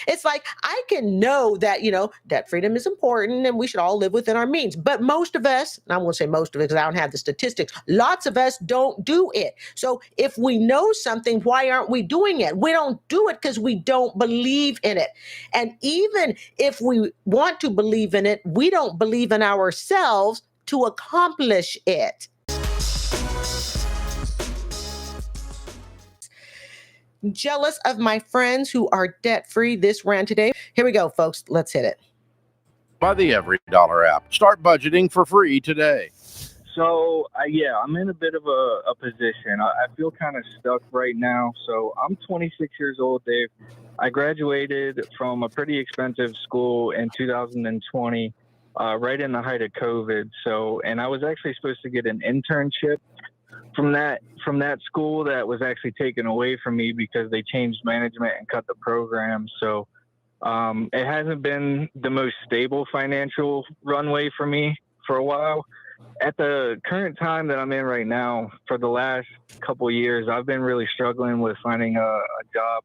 It's like I can know that, debt freedom is important and we should all live within our means. But most of us, and I won't say most of it because I don't have the statistics, lots of us don't do it. So if we know something, why aren't we doing it? We don't do it because we don't believe in it. And even if we want to believe in it, we don't believe in ourselves to accomplish it. Jealous of my friends who are debt-free. This rant today. Here we go, folks. Let's hit it. By the Every Dollar app. Start budgeting for free today. So, I'm in a bit of a position. I feel kind of stuck right now. So I'm 26 years old, Dave. I graduated from a pretty expensive school in 2020, right in the height of COVID. So, and I was actually supposed to get an internship from that school that was actually taken away from me because they changed management and cut the program. So it hasn't been the most stable financial runway for me for a while. At the current time that I'm in right now, for the last couple of years, I've been really struggling with finding a job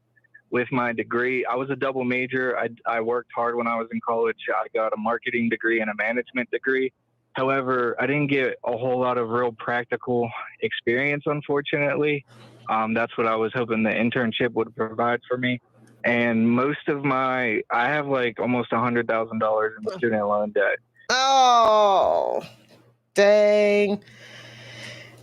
with my degree. I was a double major. I worked hard when I was in college. I got a marketing degree and a management degree. However, I didn't get a whole lot of real practical experience, unfortunately. That's what I was hoping the internship would provide for me. And I have like almost $100,000 in student loan debt. Oh, dang.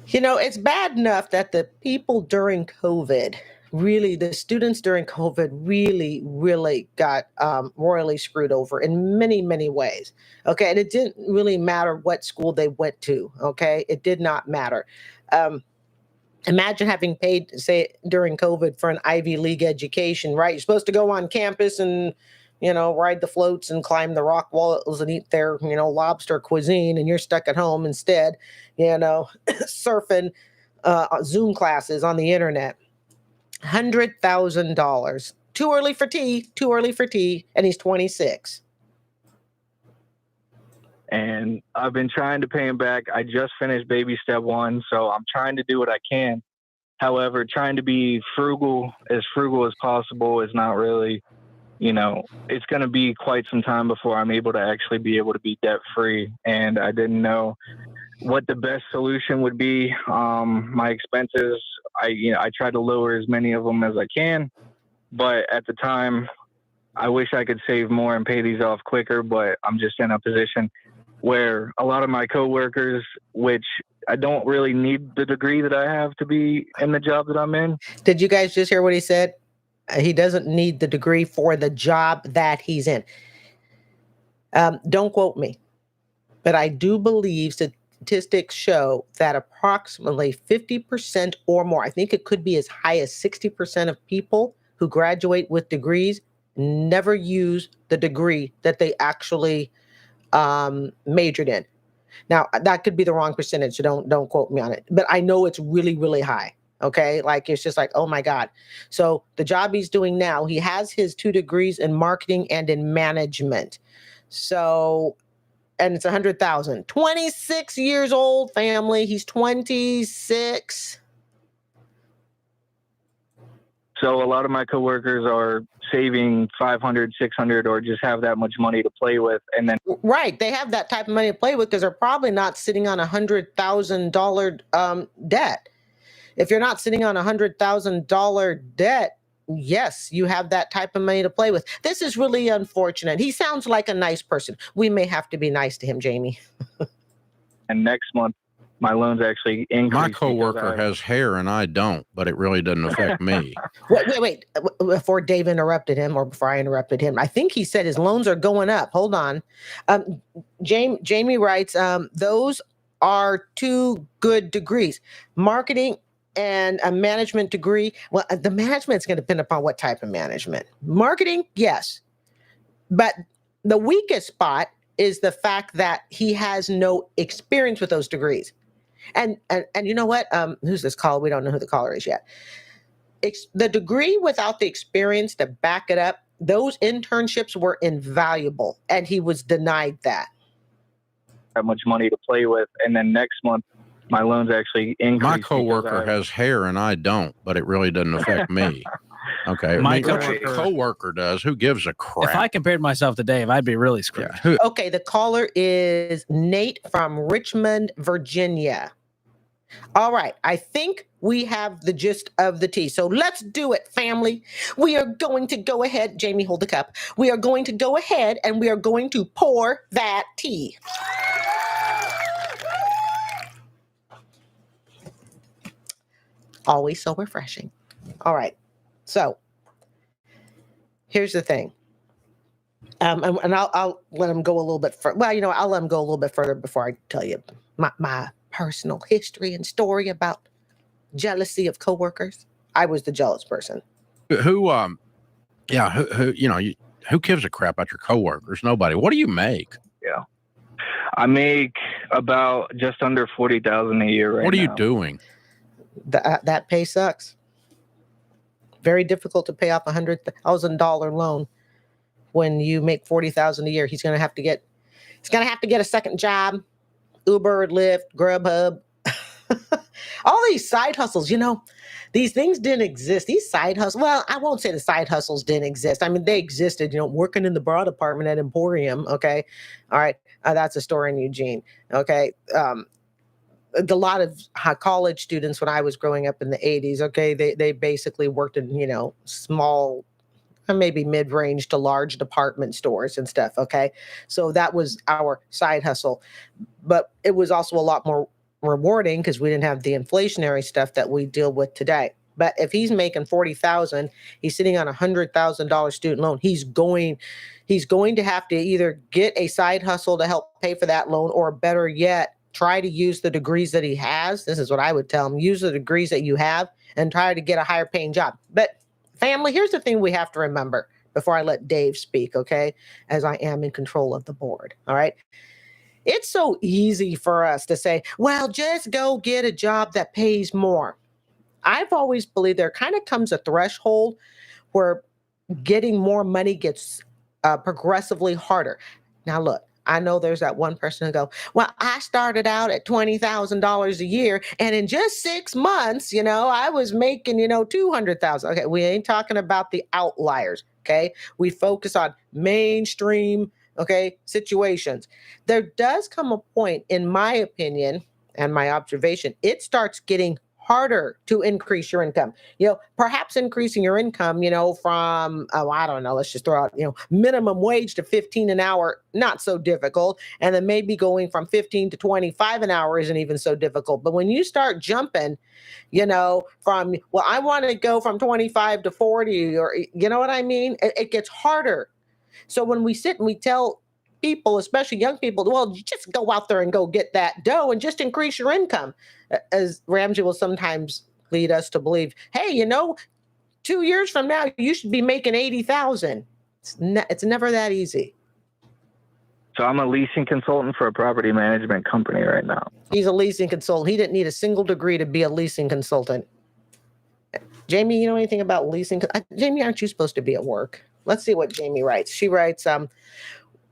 It's bad enough that the people during COVID, the students during COVID really, really got royally screwed over in many, many ways. Okay. And it didn't really matter what school they went to. Okay. It did not matter. Imagine having paid, say, during COVID for an Ivy League education, right? You're supposed to go on campus and, ride the floats and climb the rock walls and eat their, lobster cuisine. And you're stuck at home instead, surfing Zoom classes on the internet. $100,000. Too early for tea. And he's 26. And I've been trying to pay him back. I just finished baby step 1, so I'm trying to do what I can. However, trying to be as frugal as possible is not really, it's going to be quite some time before I'm able to be debt free. And I didn't know what the best solution would be. My expenses, I try to lower as many of them as I can, but at the time, I wish I could save more and pay these off quicker, but I'm just in a position where a lot of my coworkers, which I don't really need the degree that I have to be in the job that I'm in. Did you guys just hear what he said? He doesn't need the degree for the job that he's in. Don't quote me, but I do believe statistics show that approximately 50% or more, I think it could be as high as 60% of people who graduate with degrees never use the degree that they actually majored in. Now, that could be the wrong percentage, so don't quote me on it. But I know it's really, really high. Okay, like it's just like, oh my God. So the job he's doing now, he has his 2 degrees in marketing and in management. So, and it's 100,000. 26 years old, family. He's 26. So a lot of my coworkers are saving 500, 600, or just have that much money to play with. And then, right, they have that type of money to play with because they're probably not sitting on $100,000 debt. If you're not sitting on $100,000 debt, yes, you have that type of money to play with. This is really unfortunate. He sounds like a nice person. We may have to be nice to him, Jamie. And next month, my loans actually increase. My coworker has hair and I don't, but it really doesn't affect me. Wait. Before Dave interrupted him, or before I interrupted him, I think he said his loans are going up. Hold on. Jamie writes, those are 2 good degrees. Marketing and a management degree. Well, the management's going to depend upon what type of management. Marketing, yes. But the weakest spot is the fact that he has no experience with those degrees. And you know what? Who's this caller? We don't know who the caller is yet. The degree without the experience to back it up, those internships were invaluable, and he was denied that. That much money to play with, and then next month, my loans actually increase. My coworker has hair and I don't, but it really doesn't affect me. Okay. My What your coworker- coworker does, who gives a crap? If I compared myself to Dave, I'd be really screwed. Yeah, who- Okay, the caller is Nate from Richmond, Virginia. All right, I think we have the gist of the tea. So let's do it, family. We are going to go ahead. Jamie, hold the cup. We are going to go ahead and we are going to pour that tea. Always so refreshing. All right, so here's the thing. And I'll let him go a little bit further. Well, I'll let him go a little bit further before I tell you my personal history and story about jealousy of coworkers. I was the jealous person. who gives a crap about your coworkers? Nobody. What do you make? Yeah. I make about just under 40,000 a year right now. What are you doing? That pay sucks. Very difficult to pay off $100,000 loan when you make 40,000 a year. He's gonna have to get a second job, Uber, Lyft, Grubhub, all these side hustles. These things didn't exist. These side hustles. Well, I won't say the side hustles didn't exist. I mean, they existed. Working in the bra department at Emporium. Okay, all right, that's a store in Eugene. Okay. A lot of college students when I was growing up in the 80s, okay, they basically worked in, small, maybe mid-range to large department stores and stuff, okay? So that was our side hustle. But it was also a lot more rewarding because we didn't have the inflationary stuff that we deal with today. But if he's making 40,000, he's sitting on $100,000 student loan. He's going to have to either get a side hustle to help pay for that loan, or better yet, try to use the degrees that he has. This is what I would tell him. Use the degrees that you have and try to get a higher paying job. But family, here's the thing we have to remember before I let Dave speak, okay? As I am in control of the board, all right? It's so easy for us to say, well, just go get a job that pays more. I've always believed there kind of comes a threshold where getting more money gets progressively harder. Now, look, I know there's that one person who go, well, I started out at $20,000 a year, and in just 6 months, I was making, $200,000. Okay, we ain't talking about the outliers. Okay, we focus on mainstream, okay, situations. There does come a point, in my opinion and my observation, it starts getting harder to increase your income. Perhaps increasing your income, from, I don't know, let's just throw out, minimum wage to 15 an hour, not so difficult. And then maybe going from 15 to 25 an hour isn't even so difficult. But when you start jumping, from, well, I want to go from 25 to 40, or, you know what I mean? It gets harder. So when we sit and we tell people, especially young people, well, you just go out there and go get that dough and just increase your income. As Ramsey will sometimes lead us to believe, hey, 2 years from now, you should be making 80,000. It's never that easy. So I'm a leasing consultant for a property management company right now. He's a leasing consultant. He didn't need a single degree to be a leasing consultant. Jamie, you know anything about leasing? Jamie, aren't you supposed to be at work? Let's see what Jamie writes. She writes,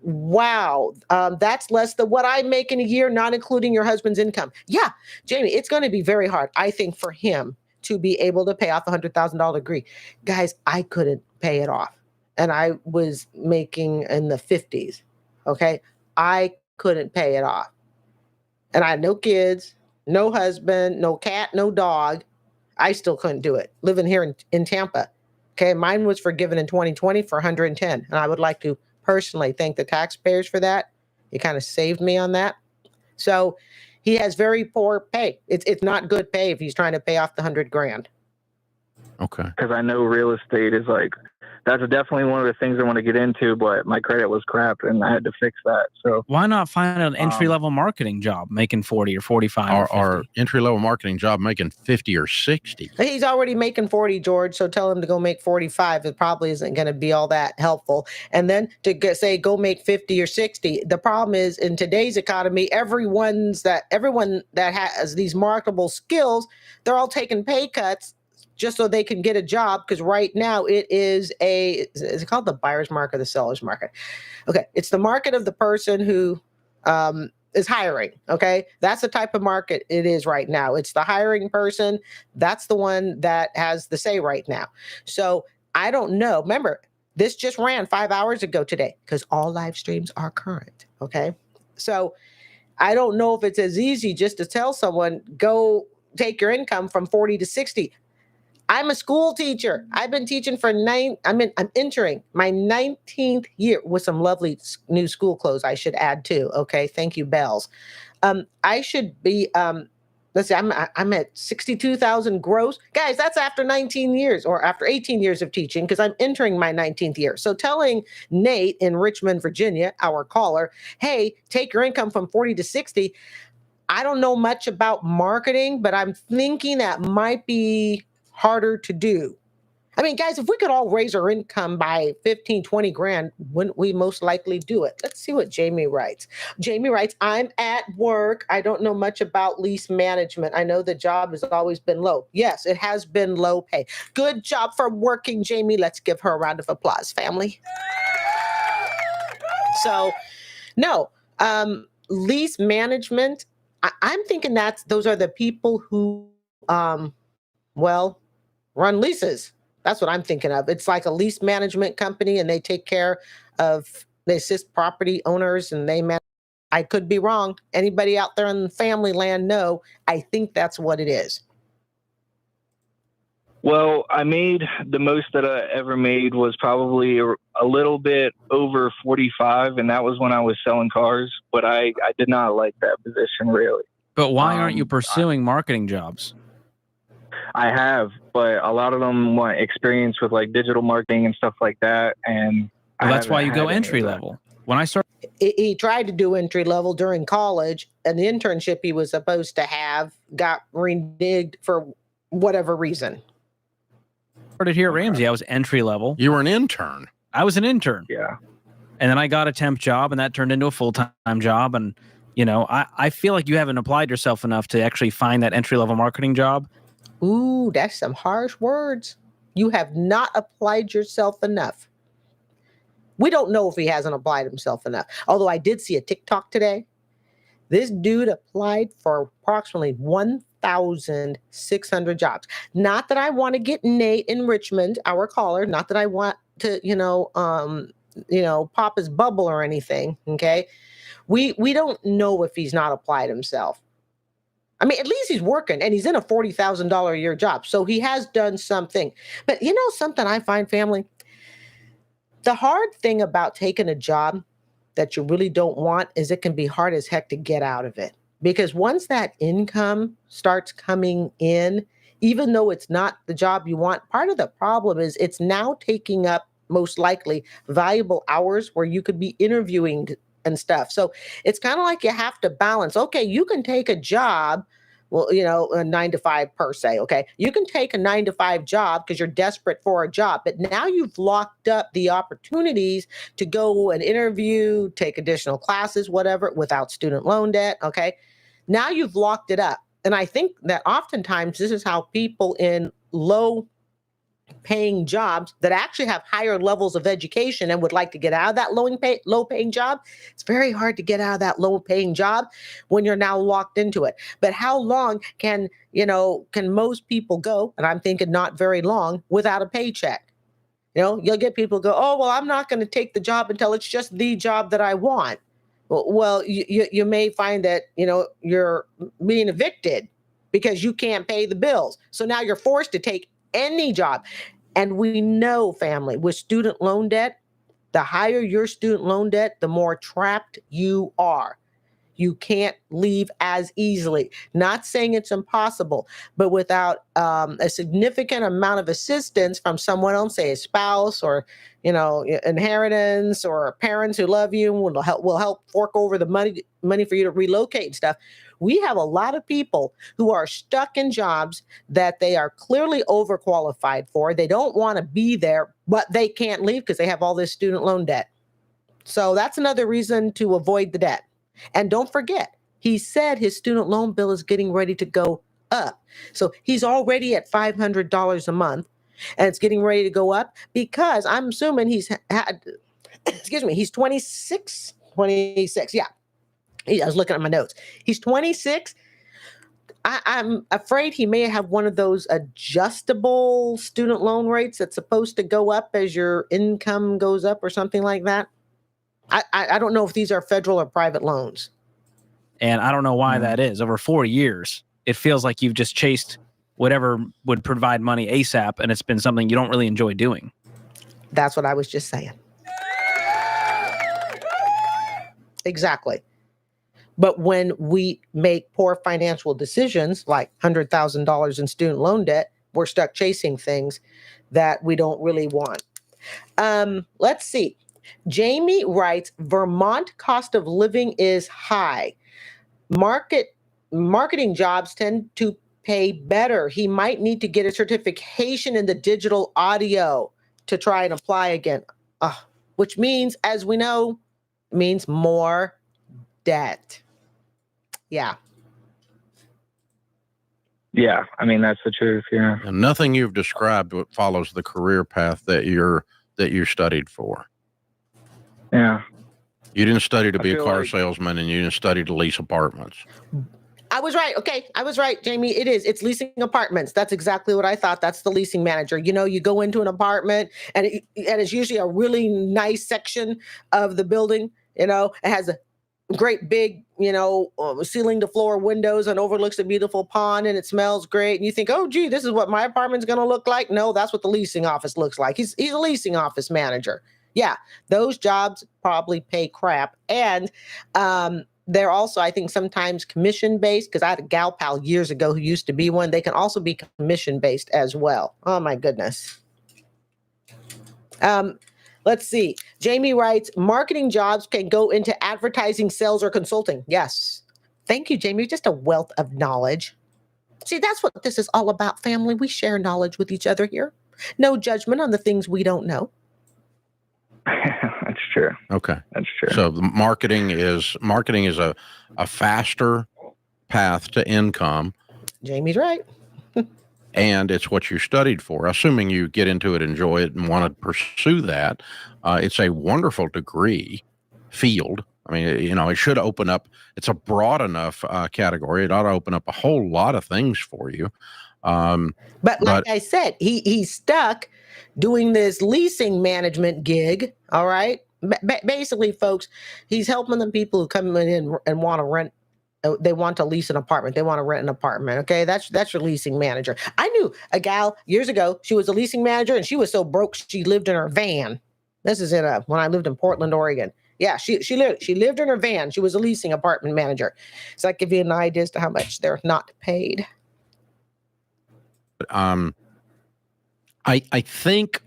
wow, that's less than what I make in a year, not including your husband's income. Yeah, Jamie, it's going to be very hard, I think, for him to be able to pay off a $100,000 degree. Guys, I couldn't pay it off. And I was making in the 50s. Okay. I couldn't pay it off. And I had no kids, no husband, no cat, no dog. I still couldn't do it. Living here in Tampa. Okay. Mine was forgiven in 2020 for 110. And I would like to personally thank the taxpayers for that. It kind of saved me on that. So he has very poor pay. It's not good pay if he's trying to pay off the $100,000. Okay. Because I know real estate is that's definitely one of the things I want to get into, but my credit was crap and I had to fix that. So why not find an entry-level marketing job making 40 or 45 or entry-level marketing job making 50 or 60? He's already making 40, George, so tell him to go make 45. It probably isn't going to be all that helpful. And then to say go make 50 or 60. The problem is in today's economy, everyone that has these marketable skills, they're all taking pay cuts just so they can get a job, because right now is it called the buyer's market or the seller's market? Okay, it's the market of the person who is hiring. Okay. That's the type of market it is right now. It's the hiring person. That's the one that has the say right now. So I don't know. Remember, this just ran 5 hours ago today because all live streams are current. Okay. So I don't know if it's as easy just to tell someone, go take your income from 40 to 60. I'm a school teacher. I've been teaching for I'm entering my 19th year with some lovely new school clothes. I should add too. Okay. Thank you, Bells. I should be, let's see, I'm at 62,000 gross. Guys, that's after 19 years or after 18 years of teaching because I'm entering my 19th year. So telling Nate in Richmond, Virginia, our caller, hey, take your income from 40 to 60. I don't know much about marketing, but I'm thinking that might be harder to do. I mean, guys, if we could all raise our income by 15, 20 grand, wouldn't we most likely do it? Let's see what Jamie writes. Jamie writes, I'm at work. I don't know much about lease management. I know the job has always been low. Yes, it has been low pay. Good job for working, Jamie. Let's give her a round of applause, family. So, no, lease management, I'm thinking those are the people who, run leases. That's what I'm thinking of. It's like a lease management company and they assist property owners and they manage. I could be wrong. Anybody out there in family land know? I think that's what it is. Well, I made the most that I ever made was probably a little bit over 45, and that was when I was selling cars, but I did not like that position really. But why aren't you pursuing marketing jobs? I have, but a lot of them want experience with like digital marketing and stuff like that. And that's why you go entry level. When I started, he tried to do entry level during college, and the internship he was supposed to have got reneged for whatever reason. Started here at Ramsey, I was entry level. You were an intern. I was an intern. Yeah. And then I got a temp job, and that turned into a full-time job. And, I feel like you haven't applied yourself enough to actually find that entry-level marketing job. Ooh, that's some harsh words. You have not applied yourself enough. We don't know if he hasn't applied himself enough. Although I did see a TikTok today. This dude applied for approximately 1,600 jobs. Not that I want to get Nate in Richmond, our caller, not that I want to, pop his bubble or anything. Okay. We don't know if he's not applied himself. I mean, at least he's working and he's in a $40,000 a year job. So he has done something. But something I find, family, the hard thing about taking a job that you really don't want is it can be hard as heck to get out of it. Because once that income starts coming in, even though it's not the job you want, part of the problem is it's now taking up most likely valuable hours where you could be interviewing and stuff. So it's kind of like you have to balance. Okay, you can take a job, a 9 to 5 per se. Okay, you can take a 9 to 5 job because you're desperate for a job, but now you've locked up the opportunities to go and interview, take additional classes, whatever, without student loan debt. Okay, now you've locked it up. And I think that oftentimes this is how people in low paying jobs that actually have higher levels of education and would like to get out of that low paying job. It's very hard to get out of that low paying job when you're now locked into it. But how long can most people go? And I'm thinking not very long without a paycheck. You'll get people go, oh, well, I'm not going to take the job until it's just the job that I want. Well, you may find that, you're being evicted because you can't pay the bills. So now you're forced to take any job. And we know, family, with student loan debt, the higher your student loan debt, the more trapped you are. You can't leave as easily. Not saying it's impossible, but without a significant amount of assistance from someone else, say a spouse or, inheritance or parents who love you and will help fork over the money for you to relocate and stuff. We have a lot of people who are stuck in jobs that they are clearly overqualified for. They don't want to be there, but they can't leave because they have all this student loan debt. So that's another reason to avoid the debt. And don't forget, he said his student loan bill is getting ready to go up. So he's already at $500 a month and it's getting ready to go up because I'm assuming he's 26. Yeah. I was looking at my notes. He's 26. I'm afraid he may have one of those adjustable student loan rates that's supposed to go up as your income goes up or something like that. I don't know if these are federal or private loans. And I don't know why that is. Over 4 years, it feels like you've just chased whatever would provide money ASAP, and it's been something you don't really enjoy doing. That's what I was just saying. Exactly. But when we make poor financial decisions, like $100,000 in student loan debt, we're stuck chasing things that we don't really want. Let's see. Jamie writes, Vermont cost of living is high. Marketing jobs tend to pay better. He might need to get a certification in the digital audio to try and apply again, which means, as we know, means more debt. Yeah. Yeah, I mean that's the truth. Yeah. And nothing you've described follows the career path that you studied for. Yeah. You didn't study to be a feel car like- salesman, and you didn't study to lease apartments. I was right. Okay. I was right, Jamie. It's leasing apartments. That's exactly what I thought. That's the leasing manager. You go into an apartment and it's usually a really nice section of the building. It has a great big, ceiling to floor windows and overlooks a beautiful pond, and it smells great. And you think, oh, gee, this is what my apartment's going to look like. No, that's what the leasing office looks like. He's a leasing office manager. Yeah. Those jobs probably pay crap. And, they're also, I think, sometimes commission-based, because I had a gal pal years ago who used to be one. They can also be commission-based as well. Oh, my goodness. Let's see. Jamie writes, marketing jobs can go into advertising, sales, or consulting. Yes. Thank you, Jamie. You're just a wealth of knowledge. See, that's what this is all about, family. We share knowledge with each other here. No judgment on the things we don't know. That's true. Okay. That's true. So the marketing is a faster path to income, Jamie's right. and it's what you studied for. Assuming you get into it, enjoy it, and want to pursue that, it's a wonderful degree field. I mean, it should open up. It's a broad enough category. It ought to open up a whole lot of things for you. But like I said, he's stuck doing this leasing management gig. All right. Basically, folks, he's helping the people who come in and want to rent. They want to lease an apartment. They want to rent an apartment. Okay. That's your leasing manager. I knew a gal years ago. She was a leasing manager, and she was so broke she lived in her van. This is when I lived in Portland, Oregon. Yeah, she lived in her van. She was a leasing apartment manager. So that gives you an idea as to how much they're not paid. I think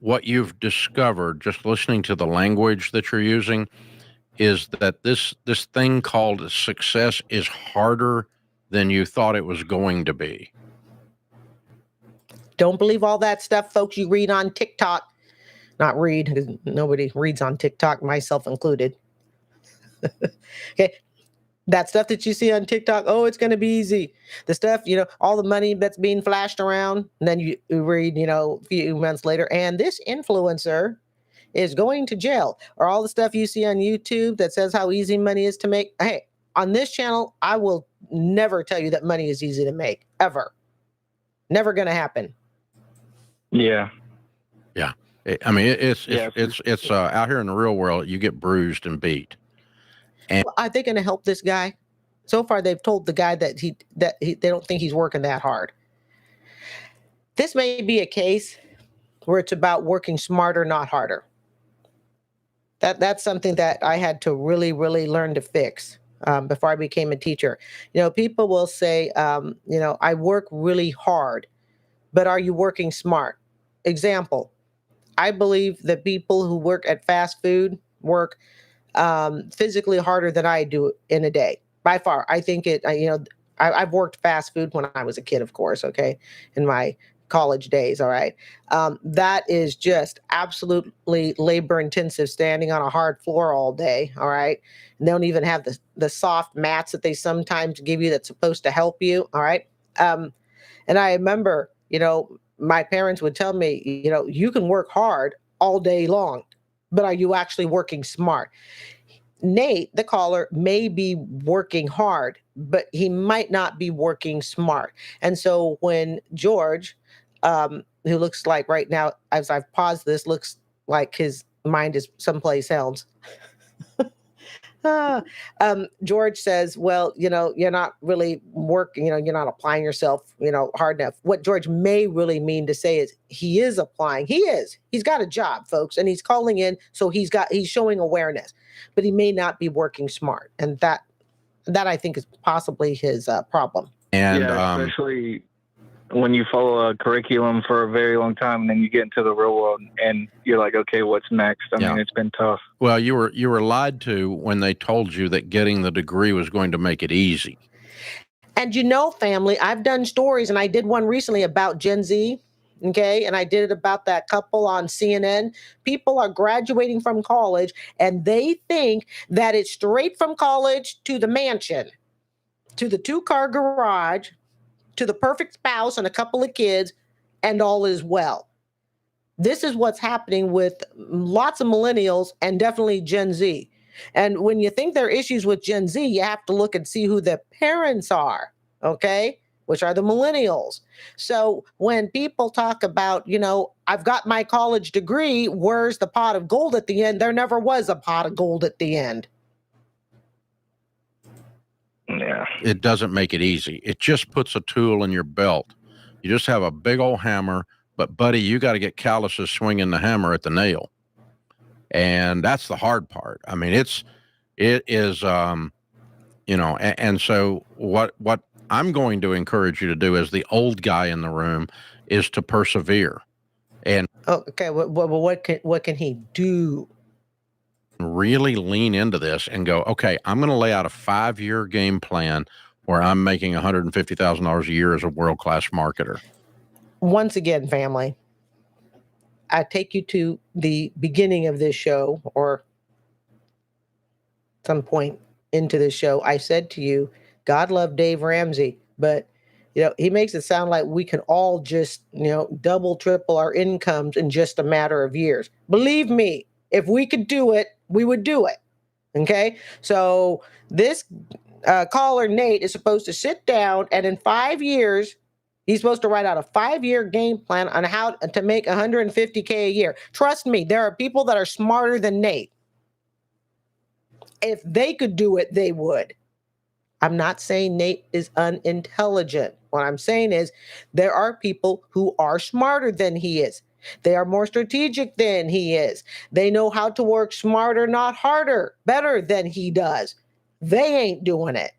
what you've discovered just listening to the language that you're using is that this thing called success is harder than you thought it was going to be. Don't believe all that stuff, folks, you read on TikTok. Not read, because nobody reads on TikTok, myself included. Okay. That stuff that you see on TikTok, oh, it's going to be easy. The stuff, all the money that's being flashed around. And then you read, a few months later, and this influencer is going to jail. Or all the stuff you see on YouTube that says how easy money is to make. Hey, on this channel, I will never tell you that money is easy to make, ever. Never going to happen. Yeah. Yeah. I mean, it's out here in the real world, you get bruised and beat. And are they going to help this guy? So far, they've told the guy that they don't think he's working that hard. This may be a case where it's about working smarter, not harder. That's something that I had to really, really learn to fix before I became a teacher. People will say, I work really hard, but are you working smart? Example, I believe that people who work at fast food work physically harder than I do in a day. By far, I think I've worked fast food when I was a kid, of course, okay, in my college days, all right? That is just absolutely labor intensive, standing on a hard floor all day, all right? And they don't even have the soft mats that they sometimes give you that's supposed to help you, all right? And I remember, my parents would tell me, you can work hard all day long, but are you actually working smart? Nate, the caller, may be working hard, but he might not be working smart. And so when George, who looks like right now, as I've paused this, looks like his mind is someplace else. George says, well, you're not really working, you're not applying yourself, hard enough. What George may really mean to say is he is applying. He's got a job, folks, and he's calling in. So he's showing awareness, but he may not be working smart. And that I think is possibly his problem. And especially when you follow a curriculum for a very long time and then you get into the real world and you're like, okay, what's next? I mean, it's been tough. Well, you were lied to when they told you that getting the degree was going to make it easy. And family, I've done stories, and I did one recently about Gen Z. Okay. And I did it about that couple on CNN. People are graduating from college and they think that it's straight from college to the mansion, to the 2-car garage, to the perfect spouse and a couple of kids, and all is well. This is what's happening with lots of millennials and definitely Gen Z. And when you think there are issues with Gen Z, you have to look and see who the parents are, okay? Which are the millennials. So when people talk about, I've got my college degree, where's the pot of gold at the end? There never was a pot of gold at the end. Yeah. It doesn't make it easy. It just puts a tool in your belt. You just have a big old hammer, but buddy, you got to get calluses swinging the hammer at the nail. And that's the hard part. I mean, it is, and so what I'm going to encourage you to do as the old guy in the room is to persevere. And okay, what can he do? Really lean into this and go, okay, I'm going to lay out a 5-year game plan where I'm making $150,000 a year as a world-class marketer. Once again, family, I take you to the beginning of this show or some point into this show. I said to you, God love Dave Ramsey, but he makes it sound like we can all just, double, triple our incomes in just a matter of years. Believe me, if we could do it, we would do it. Okay. So this caller, Nate, is supposed to sit down and in 5 years, he's supposed to write out a 5-year game plan on how to make $150K a year. Trust me, there are people that are smarter than Nate. If they could do it, they would. I'm not saying Nate is unintelligent. What I'm saying is there are people who are smarter than he is. They are more strategic than he is. They know how to work smarter, not harder, better than he does. They ain't doing it.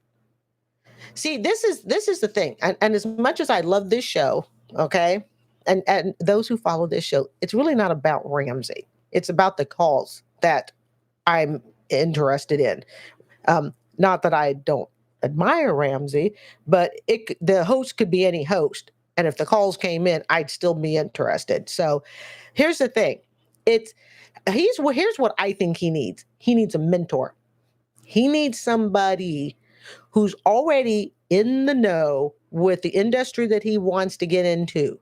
See, this is the thing. And as much as I love this show, okay, and those who follow this show, it's really not about Ramsey. It's about the calls that I'm interested in. Not that I don't admire Ramsey, but the host could be any host. And if the calls came in, I'd still be interested. So here's the thing. Here's what I think he needs. He needs a mentor. He needs somebody who's already in the know with the industry that he wants to get into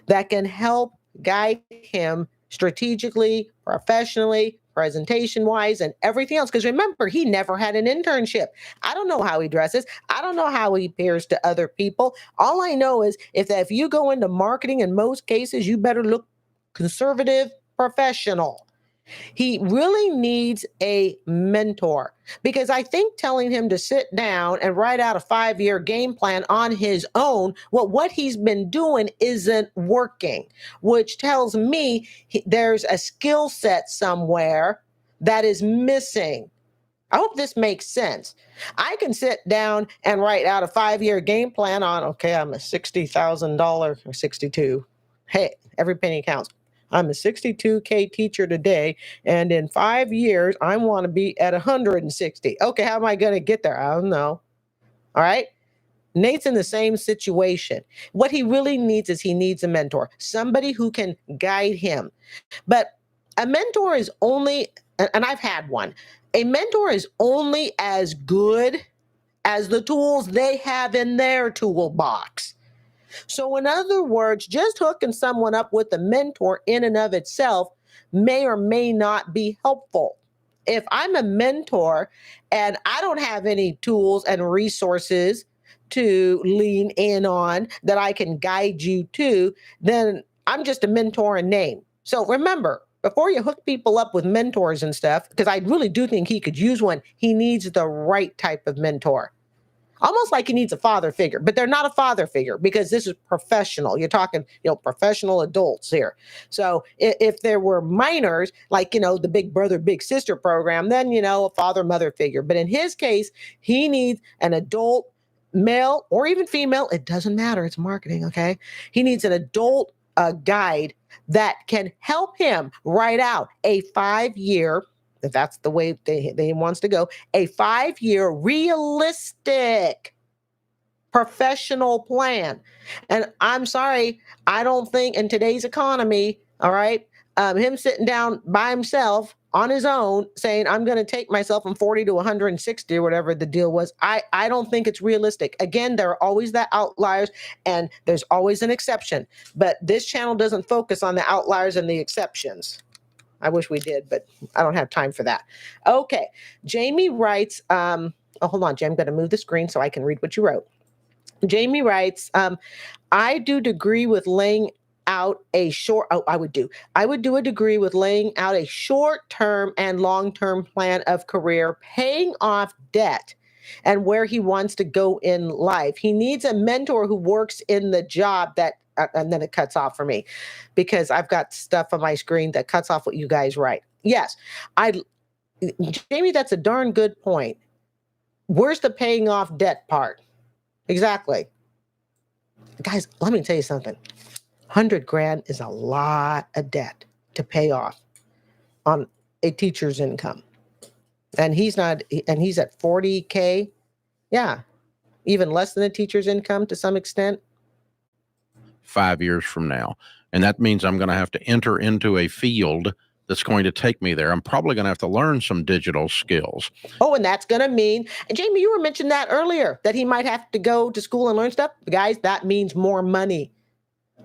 that can help guide him strategically, professionally, presentation-wise, and everything else. Because remember, he never had an internship. I don't know how he dresses. I don't know how he appears to other people. All I know is if you go into marketing, in most cases, you better look conservative, professional. He really needs a mentor because I think telling him to sit down and write out a 5-year game plan on his own, what he's been doing isn't working, which tells me there's a skill set somewhere that is missing. I hope this makes sense. I can sit down and write out a 5-year game plan on, okay, I'm a $60,000 or 62. Hey, every penny counts. I'm a 62K teacher today, and in 5 years, I want to be at 160. Okay, how am I going to get there? I don't know. All right. Nate's in the same situation. What he really needs is he needs a mentor, somebody who can guide him. But a mentor is only, and I've had one, a mentor is only as good as the tools they have in their toolbox. So in other words, just hooking someone up with a mentor in and of itself may or may not be helpful. if I'm a mentor and I don't have any tools and resources to lean in on that I can guide you to, then I'm just a mentor in name. So remember, before you hook people up with mentors and stuff, because I really do think he could use one, he needs the right type of mentor. Almost like he needs a father figure, but they're not a father figure because this is professional. You're talking, professional adults here. So if there were minors, like, the big brother, big sister program, then, a father, mother figure. But in his case, he needs an adult, male or even female. It doesn't matter. It's marketing. Okay. He needs an adult guide that can help him write out a 5-year, if that's the way they wants to go, a 5-year realistic professional plan. And I'm sorry, I don't think in today's economy, all right, him sitting down by himself on his own saying, I'm going to take myself from 40 to 160 or whatever the deal was. I don't think it's realistic. Again, there are always the outliers and there's always an exception, but this channel doesn't focus on the outliers and the exceptions. I wish we did, but I don't have time for that. Okay. Jamie writes, hold on, Jim. I'm going to move the screen so I can read what you wrote. Jamie writes, I do degree with laying out a short, I would do a degree with laying out a short-term and long-term plan of career, paying off debt and where he wants to go in life. He needs a mentor who works in the job that, and then it cuts off for me because I've got stuff on my screen that cuts off what you guys write. Yes, Jamie, that's a darn good point. Where's the paying off debt part? Exactly. Guys, let me tell you something. 100 grand is a lot of debt to pay off on a teacher's income. And he's at 40K. Yeah. Even less than a teacher's income to some extent. 5 years from now. And that means I'm going to have to enter into a field that's going to take me there. I'm probably going to have to learn some digital skills. Oh, and that's going to mean, and Jamie, you were mentioning that earlier, that he might have to go to school and learn stuff. Guys, that means more money,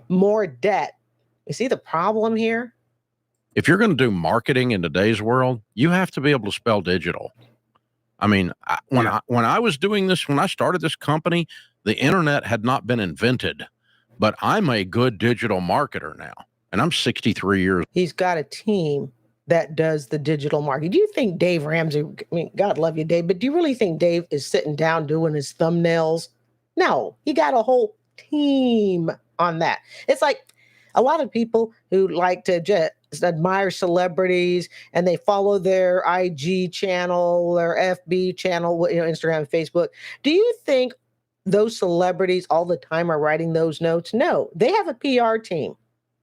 more debt. You see the problem here? If you're going to do marketing in today's world, you have to be able to spell digital. I mean, when I was doing this, when I started this company, the internet had not been invented, but I'm a good digital marketer now. And I'm 63 years. He's got a team that does the digital marketing. Do you think Dave Ramsey, I mean, God love you, Dave, but do you really think Dave is sitting down doing his thumbnails? No, he got a whole team on that. It's like a lot of people who like to just admire celebrities and they follow their IG channel, their FB channel, Instagram and Facebook. Do you think those celebrities all the time are writing those notes? No, they have a PR team.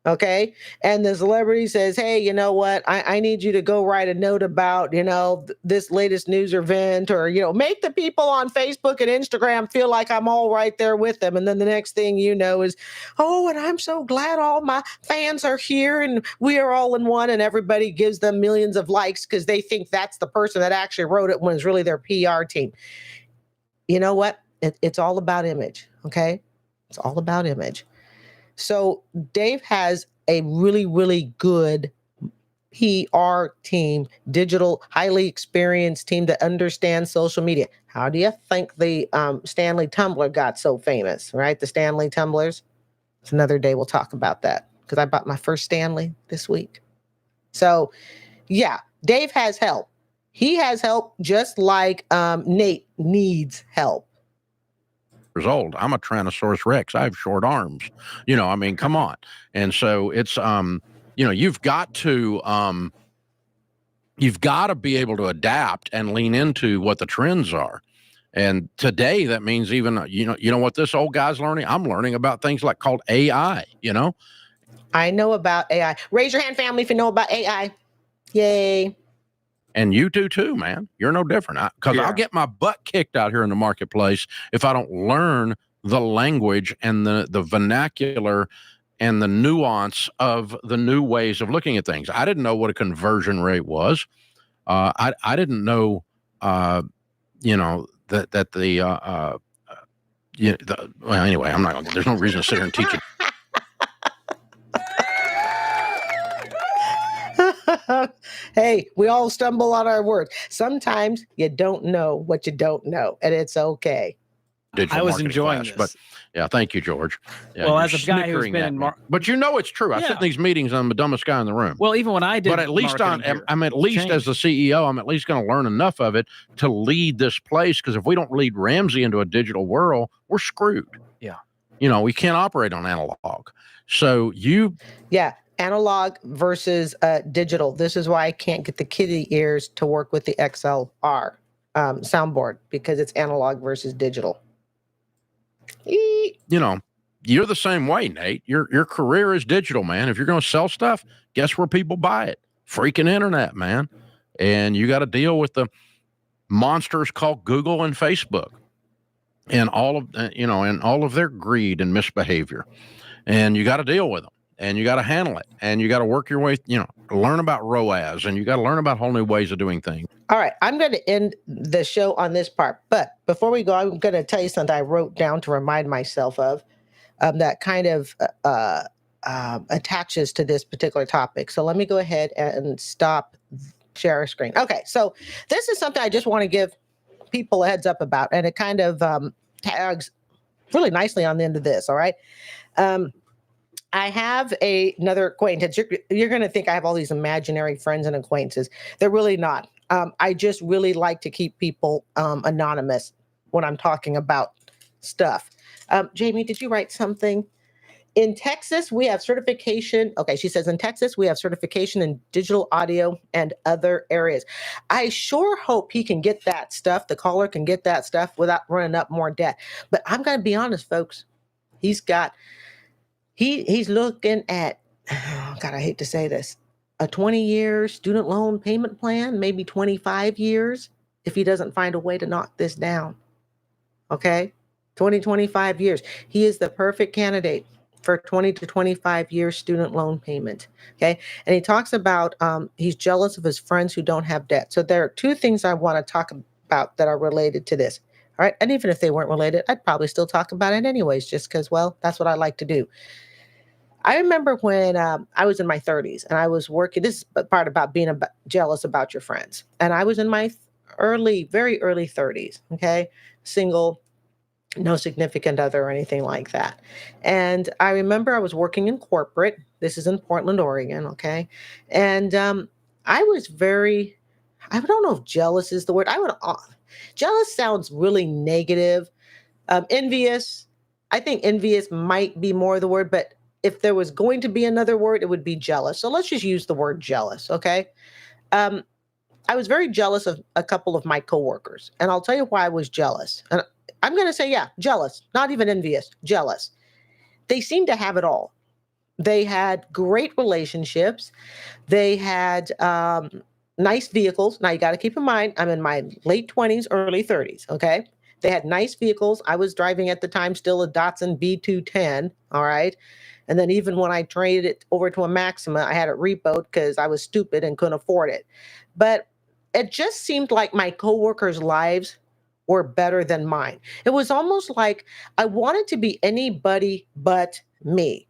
Okay. And the celebrity says, hey, you know what? I need you to go write a note about, this latest news event, or, make the people on Facebook and Instagram feel like I'm all right there with them. And then the next thing you know is, oh, and I'm so glad all my fans are here and we are all in one, and everybody gives them millions of likes because they think that's the person that actually wrote it when it's really their PR team. You know what? It's all about image. Okay. It's all about image. So Dave has a really, really good PR team, digital, highly experienced team that understands social media. How do you think the Stanley Tumbler got so famous, right? The Stanley Tumblers. It's another day we'll talk about that because I bought my first Stanley this week. So, yeah, Dave has help. He has help just like Nate needs help. Old. I'm a Tyrannosaurus Rex. I have short arms. Come on. And so it's you've got to be able to adapt and lean into what the trends are. And today that means even you know what this old guy's learning? I'm learning about things like called AI, I know about AI. Raise your hand, family, if you know about AI. Yay. And you do too, man. You're no different. Because I'll get my butt kicked out here in the marketplace if I don't learn the language and the vernacular and the nuance of the new ways of looking at things. I didn't know what a conversion rate was. I didn't know, well, anyway, I'm not. There's no reason to sit here and teach it. Hey, we all stumble on our words. Sometimes you don't know what you don't know, and it's okay. Digital I was marketing enjoying class, this. but yeah, thank you, George. Yeah, Well, you're as a guy who's snickering been at in me. But you know it's true. I sit in Yeah. these meetings, I'm the dumbest guy in the room. Well, even when I did, But at least marketing here, I'm at least as changed. the CEO, I'm at least going to learn enough of it to lead this place. Because if we don't lead Ramsey into a digital world, we're screwed. Yeah. You know, we can't operate on analog. So Yeah, analog versus digital. This is why I can't get the kitty ears to work with the XLR soundboard, because it's analog versus digital. you know, you're the same way, Nate. Your career is digital, man. If you're going to sell stuff, guess where people buy it? Freaking internet, man. And you got to deal with the monsters called Google and Facebook, and all of and all of their greed and misbehavior. And you got to deal with them, and you got to handle it, and you got to work your way. Learn about ROAS, and you got to learn about whole new ways of doing things. All right, I'm going to end the show on this part, but before we go, I'm going to tell you something I wrote down to remind myself of that kind of attaches to this particular topic. So let me go ahead and stop share screen. Okay, so this is something I just want to give people a heads up about, and it kind of tags really nicely on the end of this. All right. I have another acquaintance. You're going to think I have all these imaginary friends and acquaintances. They're really not. I just really like to keep people anonymous when I'm talking about stuff. Jamie, did you write something? In Texas, we have certification. Okay, she says in Texas, we have certification in digital audio and other areas. I sure hope he can get that stuff. The caller can get that stuff without running up more debt. But I'm going to be honest, folks. He's looking at, oh God, I hate to say this, a 20-year student loan payment plan, maybe 25 years, if he doesn't find a way to knock this down. Okay? 25 years. He is the perfect candidate for 20 to 25 years student loan payment. Okay. And he talks about he's jealous of his friends who don't have debt. So there are two things I want to talk about that are related to this. All right. And even if they weren't related, I'd probably still talk about it anyways, just because, well, that's what I like to do. I remember when I was in my 30s and I was working, this is the part about being jealous about your friends. And I was in my very early 30s. Okay. Single, no significant other or anything like that. And I remember I was working in corporate. This is in Portland, Oregon. Okay. And I was I don't know if jealous is the word. Jealous sounds really negative. Envious. I think envious might be more the word, but if there was going to be another word, it would be jealous. So let's just use the word jealous. Okay. I was very jealous of a couple of my coworkers, and I'll tell you why I was jealous. And I'm going to say, yeah, jealous, not even envious, jealous. They seemed to have it all. They had great relationships. They had nice vehicles. Now, you got to keep in mind, I'm in my late 20s, early 30s, okay? They had nice vehicles. I was driving at the time still a Datsun B210, all right? And then even when I traded it over to a Maxima, I had it repoed because I was stupid and couldn't afford it. But it just seemed like my coworkers' lives were better than mine. It was almost like I wanted to be anybody but me.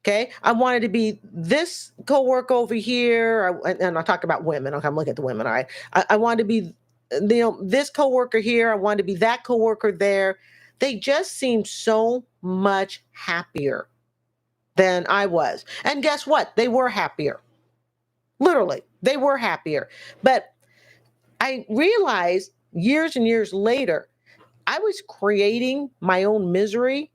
Okay. I wanted to be this coworker over here. And I'll talk about women. Okay. I'm looking at the women. All right. I wanted to be, this coworker here. I wanted to be that coworker there. They just seemed so much happier than I was. And guess what? They were happier. Literally, they were happier. But I realized years and years later, I was creating my own misery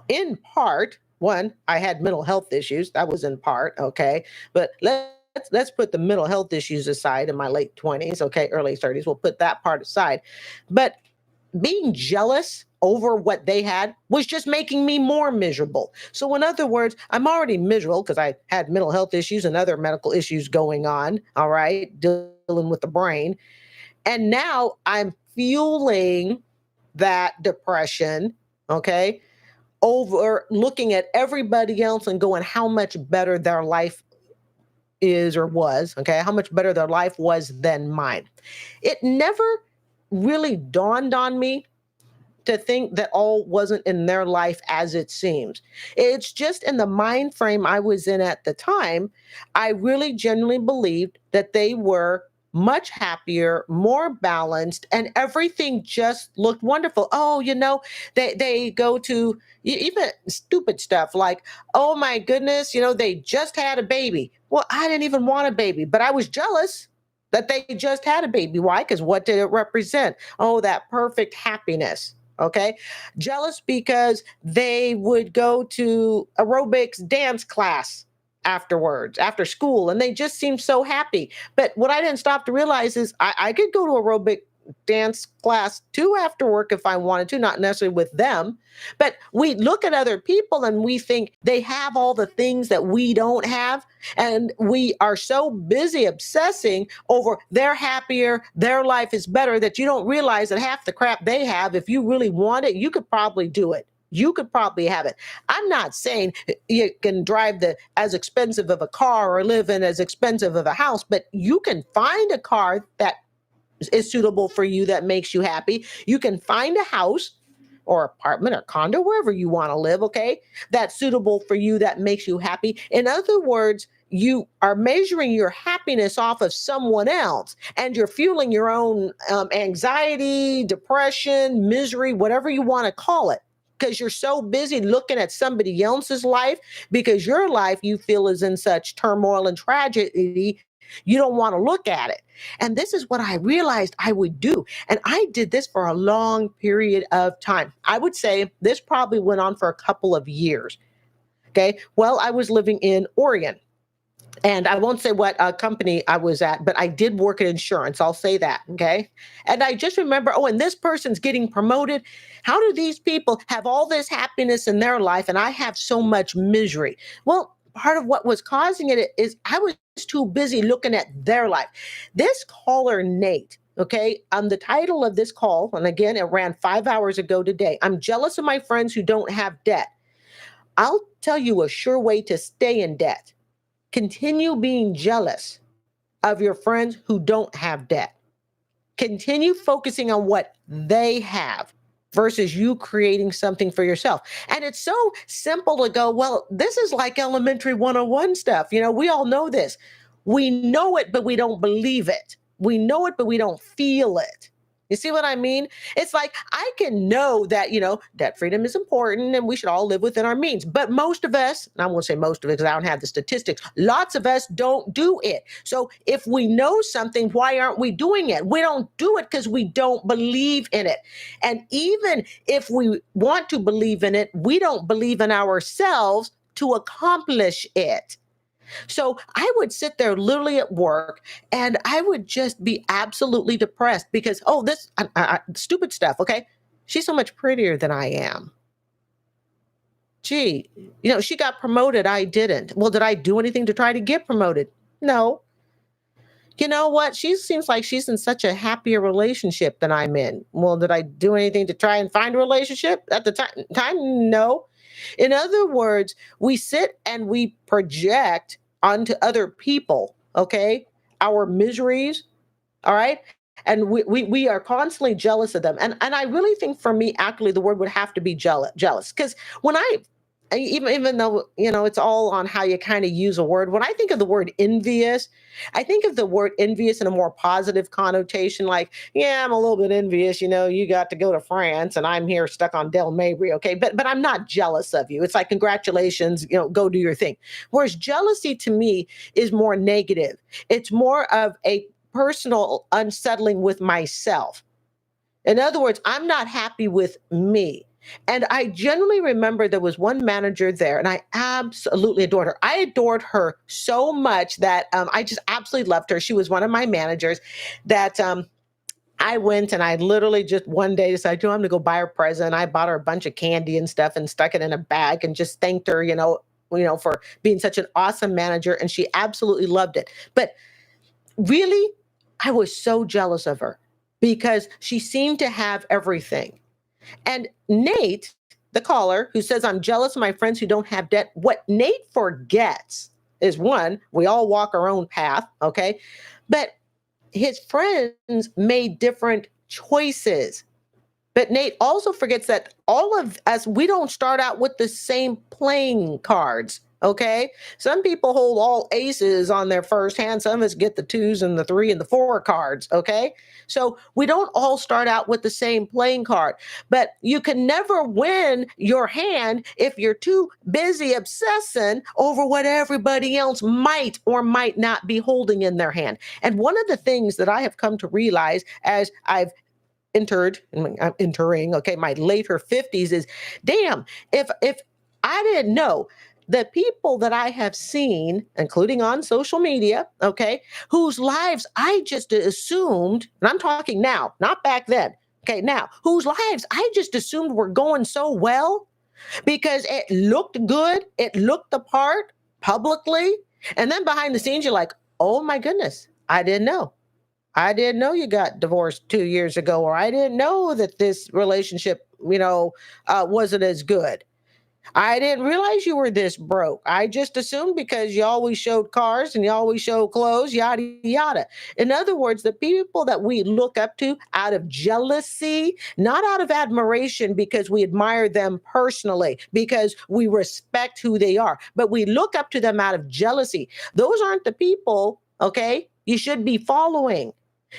in part. One, I had mental health issues. That was in part, okay? But let's put the mental health issues aside in my late 20s, okay, early 30s. We'll put that part aside. But being jealous over what they had was just making me more miserable. So in other words, I'm already miserable because I had mental health issues and other medical issues going on, all right, dealing with the brain. And now I'm fueling that depression, okay, over looking at everybody else and going how much better their life is or was, okay, how much better their life was than mine. It never really dawned on me to think that all wasn't in their life as it seems. It's just in the mind frame I was in at the time. I really genuinely believed that they were much happier, more balanced, and everything just looked wonderful. Oh, they go to even stupid stuff like, oh my goodness, they just had a baby. Well, I didn't even want a baby, but I was jealous that they just had a baby. Why? Because what did it represent? Oh, that perfect happiness. Okay. Jealous because they would go to aerobics dance class afterwards, after school, and they just seemed so happy. But what I didn't stop to realize is I could go to aerobic dance class too after work if I wanted to, not necessarily with them. But we look at other people and we think they have all the things that we don't have. And we are so busy obsessing over they're happier, their life is better, that you don't realize that half the crap they have, if you really want it, you could probably do it. You could probably have it. I'm not saying you can drive the as expensive of a car or live in as expensive of a house, but you can find a car that is suitable for you, that makes you happy. You can find a house or apartment or condo, wherever you want to live, okay, that's suitable for you, that makes you happy. In other words, you are measuring your happiness off of someone else, and you're fueling your own anxiety, depression, misery, whatever you want to call it, because you're so busy looking at somebody else's life, because your life you feel is in such turmoil and tragedy, you don't want to look at it. And this is what I realized I would do. And I did this for a long period of time. I would say this probably went on for a couple of years. Okay. Well, I was living in Oregon. And I won't say what company I was at, but I did work in insurance. I'll say that. Okay. And I just remember, and this person's getting promoted. How do these people have all this happiness in their life and I have so much misery? Well, part of what was causing it is I was too busy looking at their life. This caller, Nate, okay, the title of this call, and again, it ran 5 hours ago today. I'm jealous of my friends who don't have debt. I'll tell you a sure way to stay in debt. Continue being jealous of your friends who don't have debt. Continue focusing on what they have versus you creating something for yourself. And it's so simple to go, well, this is like elementary 101 stuff. We all know this. We know it, but we don't believe it. We know it, but we don't feel it. You see what I mean? It's like, I can know that, debt freedom is important and we should all live within our means. But most of us, and I won't say most of it because I don't have the statistics, lots of us don't do it. So if we know something, why aren't we doing it? We don't do it because we don't believe in it. And even if we want to believe in it, we don't believe in ourselves to accomplish it. So I would sit there literally at work and I would just be absolutely depressed because, this stupid stuff. Okay. She's so much prettier than I am. Gee, she got promoted. I didn't. Well, did I do anything to try to get promoted? No. You know what? She seems like she's in such a happier relationship than I'm in. Well, did I do anything to try and find a relationship at the time? No. In other words, we sit and we project onto other people, okay, our miseries, all right? And we are constantly jealous of them. And I really think for me, actually, the word would have to be jealous. Because when even though, it's all on how you kind of use a word, when I think of the word envious, I think of the word envious in a more positive connotation, like, yeah, I'm a little bit envious, you got to go to France and I'm here stuck on Del Mabry, okay? But I'm not jealous of you. It's like, congratulations, go do your thing. Whereas jealousy to me is more negative. It's more of a personal unsettling with myself. In other words, I'm not happy with me. And I generally remember there was one manager there, and I absolutely adored her. I adored her so much that I just absolutely loved her. She was one of my managers that I went and I literally just one day decided, I'm going to go buy her a present. I bought her a bunch of candy and stuff and stuck it in a bag and just thanked her, for being such an awesome manager. And she absolutely loved it. But really, I was so jealous of her because she seemed to have everything. And Nate, the caller, who says, I'm jealous of my friends who don't have debt, what Nate forgets is, one, we all walk our own path, okay? But his friends made different choices. But Nate also forgets that all of us, we don't start out with the same playing cards. Okay. Some people hold all aces on their first hand. Some of us get the 2s and the 3 and the 4 cards. Okay. So we don't all start out with the same playing card, but you can never win your hand if you're too busy obsessing over what everybody else might or might not be holding in their hand. And one of the things that I have come to realize as I'm entering, okay, my later 50s is, damn, if I didn't know the people that I have seen, including on social media, okay, whose lives I just assumed, and I'm talking now, not back then, okay, now, whose lives I just assumed were going so well because it looked good, it looked the part publicly, and then behind the scenes, you're like, oh my goodness, I didn't know. I didn't know you got divorced 2 years ago, or I didn't know that this relationship, wasn't as good. I didn't realize you were this broke. I just assumed because you always showed cars and you always showed clothes, yada, yada. In other words, the people that we look up to out of jealousy, not out of admiration because we admire them personally, because we respect who they are, but we look up to them out of jealousy. Those aren't the people, okay, you should be following.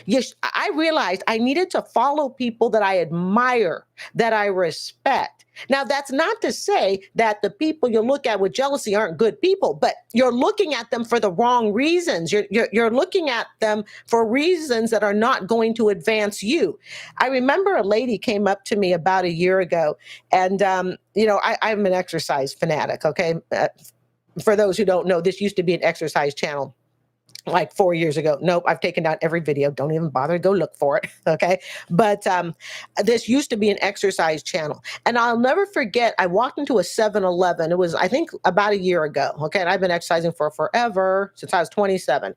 Yes, I realized I needed to follow people that I admire, that I respect. Now, that's not to say that the people you look at with jealousy aren't good people, but you're looking at them for the wrong reasons. You're looking at them for reasons that are not going to advance you. I remember a lady came up to me about a year ago, and I'm an exercise fanatic. Okay, for those who don't know, this used to be an exercise channel like 4 years ago. Nope, I've taken down every video. Don't even bother to go look for it. Okay. But this used to be an exercise channel. And I'll never forget, I walked into a 7-Eleven. It was, I think, about a year ago. Okay. And I've been exercising for forever, since I was 27.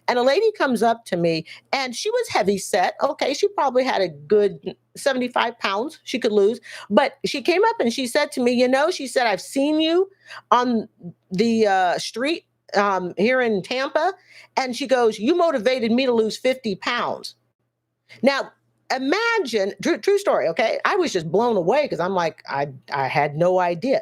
And a lady comes up to me and she was heavy set. Okay. She probably had a good 75 pounds she could lose. But she came up and she said to me, she said, I've seen you on the street here in Tampa. And she goes, you motivated me to lose 50 pounds. Now, imagine, true story, okay? I was just blown away because I'm like, I had no idea.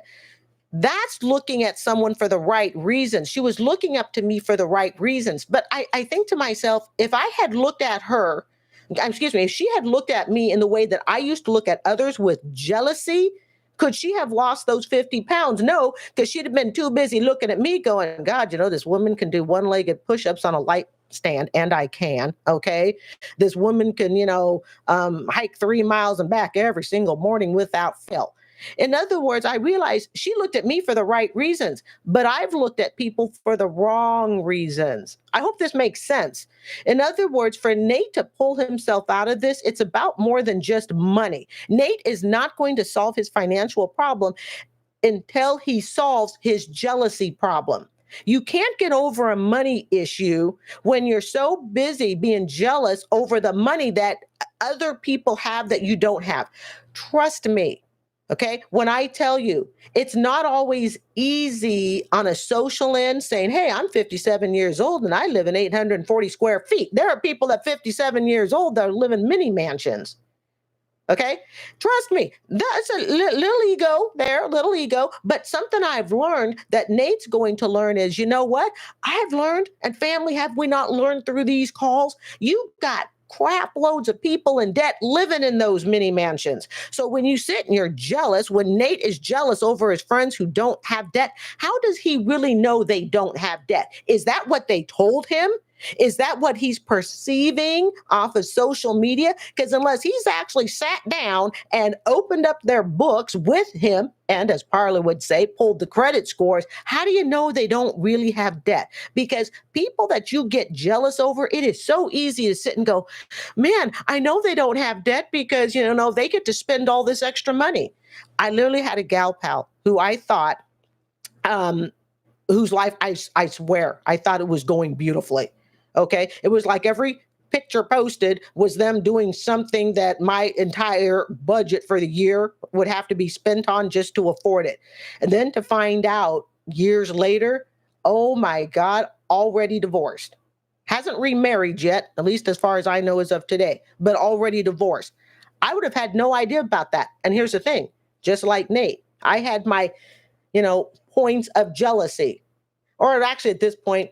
That's looking at someone for the right reasons. She was looking up to me for the right reasons. But I think to myself, if I had looked at her, if she had looked at me in the way that I used to look at others with jealousy, could she have lost those 50 pounds? No, because she'd have been too busy looking at me going, God, this woman can do one-legged push-ups on a light stand, and I can, okay? This woman can, hike 3 miles and back every single morning without fail. In other words, I realized she looked at me for the right reasons, but I've looked at people for the wrong reasons. I hope this makes sense. In other words, for Nate to pull himself out of this, it's about more than just money. Nate is not going to solve his financial problem until he solves his jealousy problem. You can't get over a money issue when you're so busy being jealous over the money that other people have that you don't have. Trust me. Okay. When I tell you, it's not always easy on a social end saying, hey, I'm 57 years old and I live in 840 square feet. There are people at 57 years old that live in mini mansions. Okay. Trust me, that's a little ego there, little ego. But something I've learned that Nate's going to learn is, you know what? I've learned, and family, have we not learned through these calls? You got crap loads of people in debt living in those mini mansions. So when you sit and you're jealous, when Nate is jealous over his friends who don't have debt, how does he really know they don't have debt? Is that what they told him? Is that what he's perceiving off of social media? Because unless he's actually sat down and opened up their books with him, and as Parler would say, pulled the credit scores, how do you know they don't really have debt? Because people that you get jealous over, it is so easy to sit and go, man, I know they don't have debt because, they get to spend all this extra money. I literally had a gal pal who I thought, whose life, I swear, I thought it was going beautifully. Okay. It was like every picture posted was them doing something that my entire budget for the year would have to be spent on just to afford it. And then to find out years later, oh my God, already divorced. Hasn't remarried yet, at least as far as I know as of today, but already divorced. I would have had no idea about that. And here's the thing, just like Nate, I had my, points of jealousy, or actually at this point,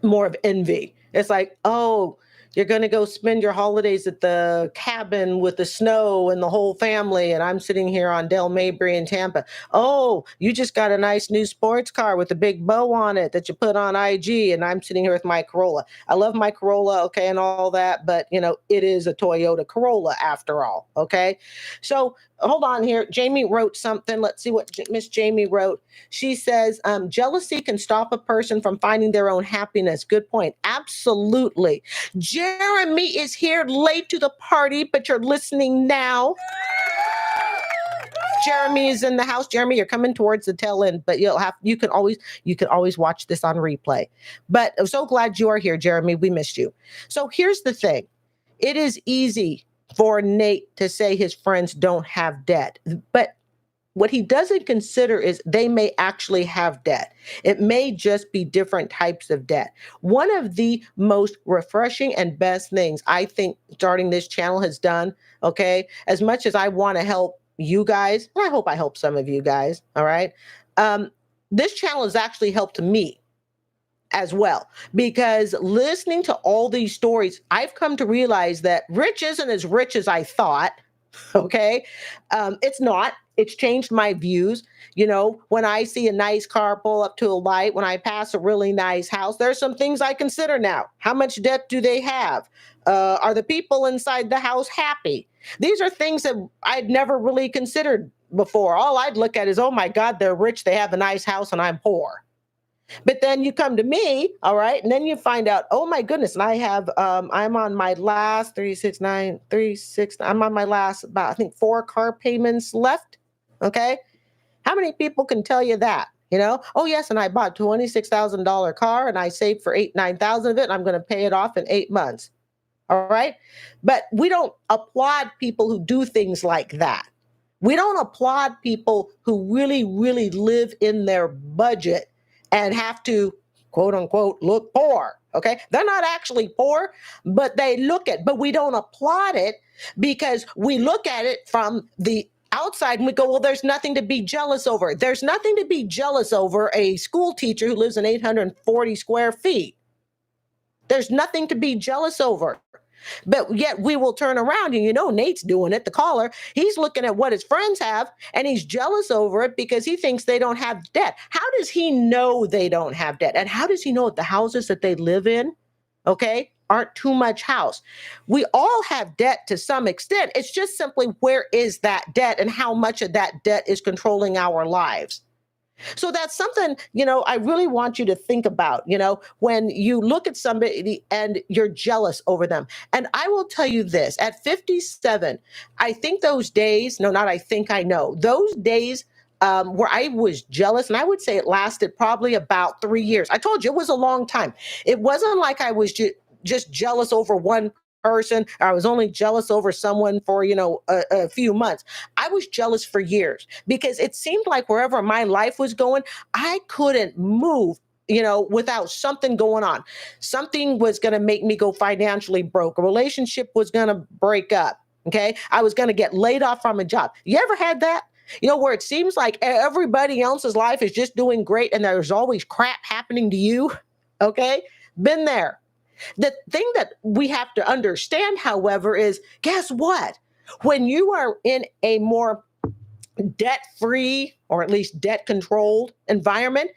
more of envy. It's like, oh, you're going to go spend your holidays at the cabin with the snow and the whole family. And I'm sitting here on Del Mabry in Tampa. Oh, you just got a nice new sports car with a big bow on it that you put on IG. And I'm sitting here with my Corolla. I love my Corolla, okay, and all that. But, it is a Toyota Corolla after all, okay? So hold on here. Jamie wrote something. Let's see what Miss Jamie wrote. She says, jealousy can stop a person from finding their own happiness. Good point. Absolutely. Jeremy is here late to the party, but you're listening now. Jeremy is in the house. Jeremy, you're coming towards the tail end, but you can always watch this on replay. But I'm so glad you are here, Jeremy. We missed you. So here's the thing. It is easy for Nate to say his friends don't have debt, but what he doesn't consider is they may actually have debt. It may just be different types of debt. One of the most refreshing and best things I think starting this channel has done, okay, as much as I want to help you guys, and I hope I help some of you guys, all right, this channel has actually helped me as well, because listening to all these stories, I've come to realize that rich isn't as rich as I thought, okay? It's not. It's changed my views. When I see a nice car pull up to a light, when I pass a really nice house, there's some things I consider now. How much debt do they have? Are the people inside the house happy? These are things that I'd never really considered before. All I'd look at is, oh my God, they're rich, they have a nice house, and I'm poor. But then you come to me, all right, and then you find out, oh my goodness, and I have, I'm on my last I'm on my last about, I think, 4 car payments left. Okay. How many people can tell you that? Oh yes, and I bought a $26,000 car and I saved for $9,000 of it, and I'm going to pay it off in 8 months. All right. But we don't applaud people who do things like that. We don't applaud people who really, really live in their budget and have to, quote unquote, look poor. Okay. They're not actually poor, but but we don't applaud it because we look at it from the outside and we go, well, there's nothing to be jealous over. There's nothing to be jealous over a school teacher who lives in 840 square feet. There's nothing to be jealous over. But yet we will turn around and Nate's doing it, the caller. He's looking at what his friends have and he's jealous over it because he thinks they don't have debt. How does he know they don't have debt? And how does he know that the houses that they live in, okay, aren't too much house? We all have debt to some extent. It's just simply, where is that debt and how much of that debt is controlling our lives? So that's something, I really want you to think about, when you look at somebody and you're jealous over them. And I will tell you this, at 57, I think those days, no, not I think, I know, those days where I was jealous, and I would say it lasted probably about 3 years. I told you it was a long time. It wasn't like I was just jealous over one person. I was only jealous over someone for, a few months. I was jealous for years because it seemed like wherever my life was going, I couldn't move, without something going on. Something was going to make me go financially broke. A relationship was going to break up. Okay. I was going to get laid off from a job. You ever had that? Where it seems like everybody else's life is just doing great and there's always crap happening to you. Okay. Been there. The thing that we have to understand, however, is guess what? When you are in a more debt-free or at least debt-controlled environment,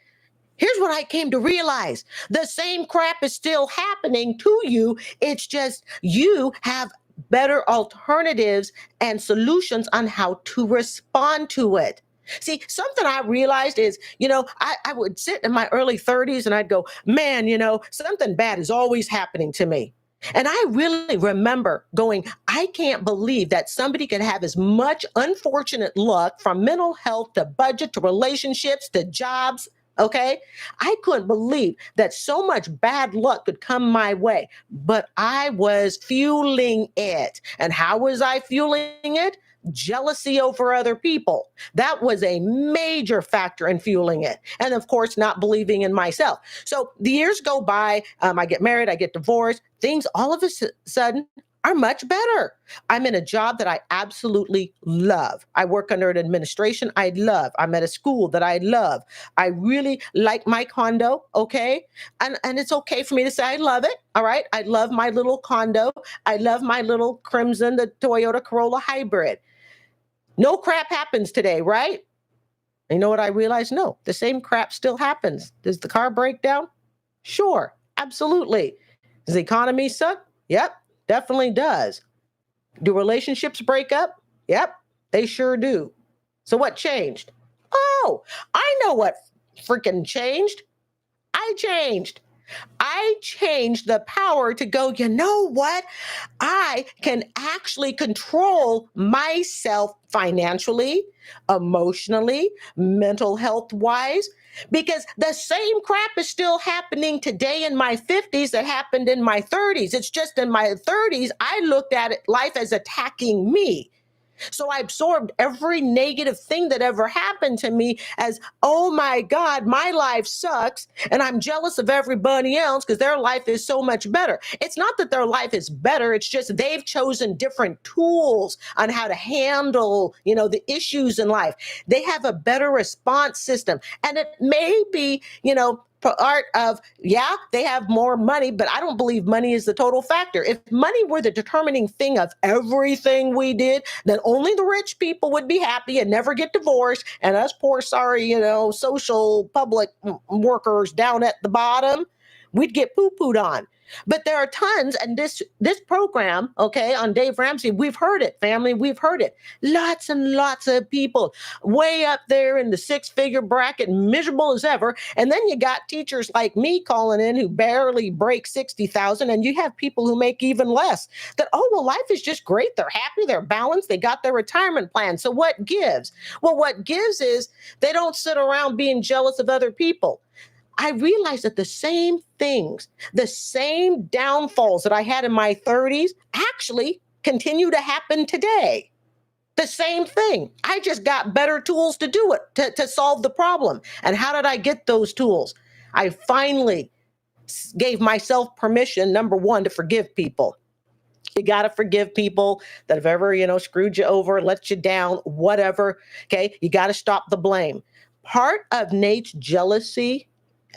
here's what I came to realize. The same crap is still happening to you. It's just you have better alternatives and solutions on how to respond to it. See, something I realized is, I would sit in my early 30s and I'd go, man, something bad is always happening to me. And I really remember going, I can't believe that somebody could have as much unfortunate luck, from mental health to budget to relationships to jobs. Okay. I couldn't believe that so much bad luck could come my way, but I was fueling it. And how was I fueling it? Jealousy over other people. That was a major factor in fueling it. And of course, not believing in myself. So the years go by, I get married, I get divorced, things all of a sudden, are much better. I'm in a job that I absolutely love. I work under an administration I love. I'm at a school that I love. I really like my condo, okay? And it's okay for me to say I love it, all right? I love my little condo. I love my little Crimson, the Toyota Corolla hybrid. No crap happens today, right? And you know what I realized? No, the same crap still happens. Does the car break down? Sure, absolutely. Does the economy suck? Yep, definitely does. Do relationships break up? Yep, they sure do. So what changed? Oh, I know what freaking changed. I changed. I changed the power to go, you know what? I can actually control myself financially, emotionally, mental health wise, because the same crap is still happening today in my 50s that happened in my 30s. It's just in my 30s, I looked at it, life as attacking me. So I absorbed every negative thing that ever happened to me as, oh my God, my life sucks. And I'm jealous of everybody else because their life is so much better. It's not that their life is better. It's just they've chosen different tools on how to handle, the issues in life. They have a better response system. And it may be, part of, they have more money, but I don't believe money is the total factor. If money were the determining thing of everything we did, then only the rich people would be happy and never get divorced. And us poor, sorry, social public workers down at the bottom, we'd get poo-pooed on. But there are tons, and this program, okay, on Dave Ramsey, we've heard it, family, we've heard it. Lots and lots of people way up there in the six-figure bracket, miserable as ever. And then you got teachers like me calling in who barely break 60,000, and you have people who make even less. That, life is just great. They're happy, they're balanced, they got their retirement plan. So what gives? Well, what gives is they don't sit around being jealous of other people. I realized that the same things, the same downfalls that I had in my 30s actually continue to happen today. The same thing. I just got better tools to do it, to solve the problem. And how did I get those tools? I finally gave myself permission, number one, to forgive people. You got to forgive people that have ever, screwed you over, let you down, whatever. Okay. You got to stop the blame. Part of Nate's jealousy,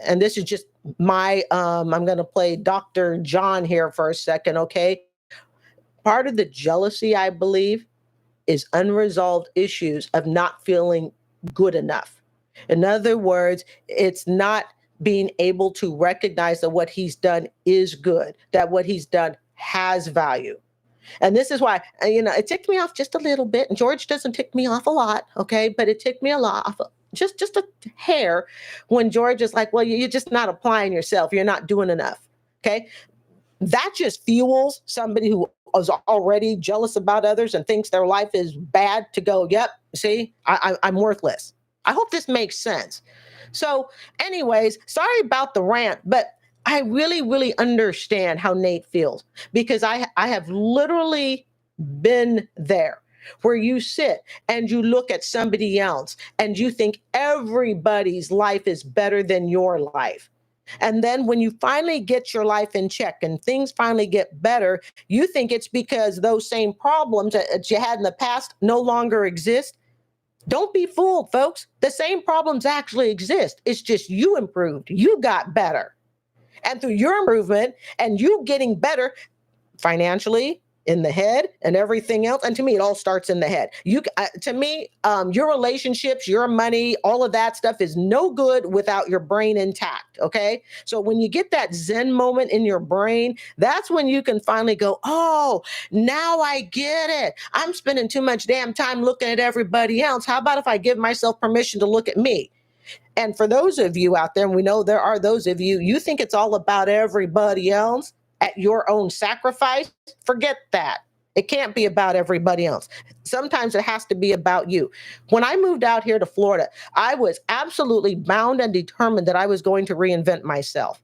and this is just my, I'm going to play Dr. John here for a second, okay? Part of the jealousy, I believe, is unresolved issues of not feeling good enough. In other words, it's not being able to recognize that what he's done is good, that what he's done has value. And this is why, it ticked me off just a little bit. And George doesn't tick me off a lot, okay? But it ticked me a lot off, just a hair, when George is like, well, you're just not applying yourself. You're not doing enough, okay? That just fuels somebody who is already jealous about others and thinks their life is bad to go, yep, see, I'm worthless. I hope this makes sense. So anyways, sorry about the rant, but I really, really understand how Nate feels, because I have literally been there, where you sit and you look at somebody else and you think everybody's life is better than your life. And then when you finally get your life in check and things finally get better, you think it's because those same problems that you had in the past no longer exist. Don't be fooled, folks. The same problems actually exist. It's just you improved. You got better. And through your improvement and you getting better financially, in the head, and everything else. And to me, it all starts in the head. Your relationships, your money, all of that stuff is no good without your brain intact. Okay. So when you get that Zen moment in your brain, that's when you can finally go, oh, now I get it. I'm spending too much damn time looking at everybody else. How about if I give myself permission to look at me? And for those of you out there, and we know there are those of you, you think it's all about everybody else at your own sacrifice. Forget that. It can't be about everybody else. Sometimes it has to be about you. When I moved out here to Florida, I was absolutely bound and determined that I was going to reinvent myself.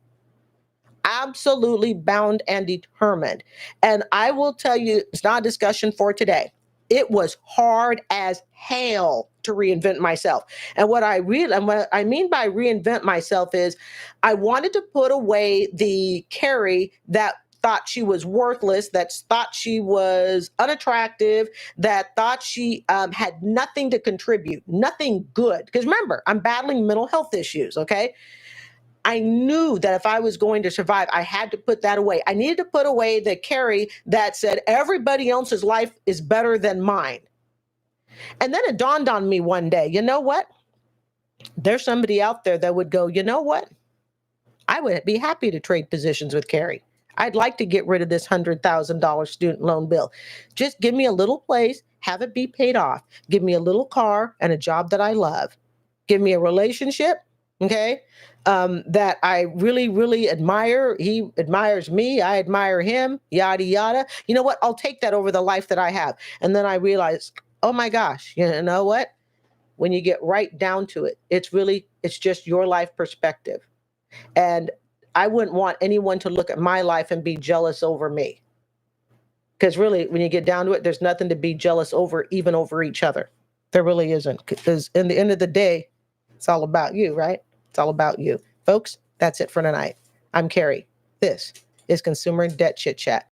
Absolutely bound and determined. And I will tell you, it's not a discussion for today. It was hard as hell to reinvent myself. And what I mean by reinvent myself is I wanted to put away the Carrie that thought she was worthless, that thought she was unattractive, that thought she had nothing to contribute, nothing good. Because remember, I'm battling mental health issues, okay? I knew that if I was going to survive, I had to put that away. I needed to put away the Carrie that said everybody else's life is better than mine. And then it dawned on me one day, you know what? There's somebody out there that would go, you know what? I would be happy to trade positions with Carrie. I'd like to get rid of this $100,000 student loan bill. Just give me a little place, have it be paid off. Give me a little car and a job that I love. Give me a relationship, okay, that I really, really admire. He admires me. I admire him, yada, yada. You know what? I'll take that over the life that I have. And then I realized, oh my gosh, you know what? When you get right down to it, it's just your life perspective. And I wouldn't want anyone to look at my life and be jealous over me. Because really, when you get down to it, there's nothing to be jealous over, even over each other. There really isn't. Because in the end of the day, it's all about you, right? It's all about you. Folks, that's it for tonight. I'm Carrie. This is Consumer Debt Chit-Chat.